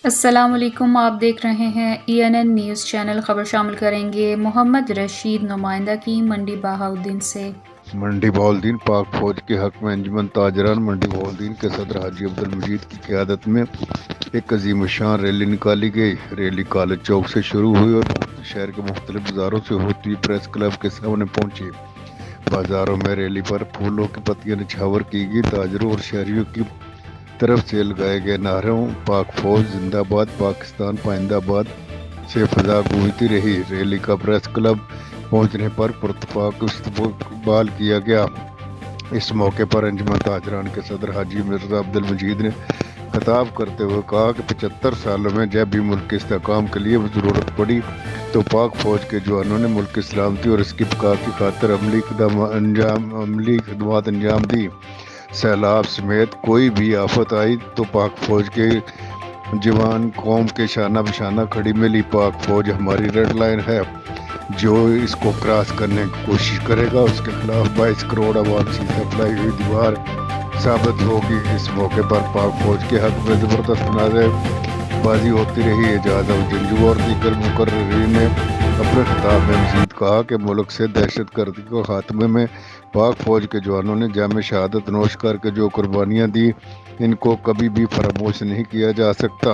السلام علیکم، آپ دیکھ رہے ہیں ENN نیوز چینل۔ خبر شامل کریں گے محمد رشید نمائندہ کی منڈی بہاؤالدین سے۔ منڈی بہاؤالدین پاک فوج کے حق میں انجمن تاجران منڈی بہاؤالدین کے صدر حاجی عبدالمجید کی قیادت میں ایک عظیم الشان ریلی نکالی گئی۔ ریلی کالج چوک سے شروع ہوئی اور شہر کے مختلف بازاروں سے ہوتی ہوئی پریس کلب کے سامنے پہنچی۔ بازاروں میں ریلی پر پھولوں کی پتیاں نچھاور کی گئی۔ تاجروں اور شہریوں کی طرف سے لگائے گئے نعروں "پاک فوج زندہ باد، پاکستان پائندہ باد" سے فضا گونجتی رہی۔ ریلی کا پریس کلب پہنچنے پر پرتپاک استقبال کیا گیا۔ اس موقع پر انجمن تاجران کے صدر حاجی مرزا عبدالمجید نے خطاب کرتے ہوئے کہا کہ 75 سالوں میں جب بھی ملک کے استحکام کے لیے ضرورت پڑی تو پاک فوج کے جوانوں نے ملک کی سلامتی اور اس کی بقا کی خاطر عملی خدمات انجام دی۔ سیلاب سمیت کوئی بھی آفت آئی تو پاک فوج کے جوان قوم کے شانہ بشانہ کھڑی ملی۔ پاک فوج ہماری ریڈ لائن ہے، جو اس کو کراس کرنے کی کوشش کرے گا اس کے خلاف 22 کروڑ عوام سے سپلائی ہوئی دیوار ثابت ہوگی۔ اس موقع پر پاک فوج کے حق میں زبردست نعرے بازی ہوتی رہی۔ اعجاز احمد جنجو اور دیگر مقررین نے اپنے خطاب میں مزید کہا کہ ملک سے دہشت گردی کے خاتمے میں پاک فوج کے جوانوں نے جام شہادت نوش کر کے جو قربانیاں دی ان کو کبھی بھی فراموش نہیں کیا جا سکتا۔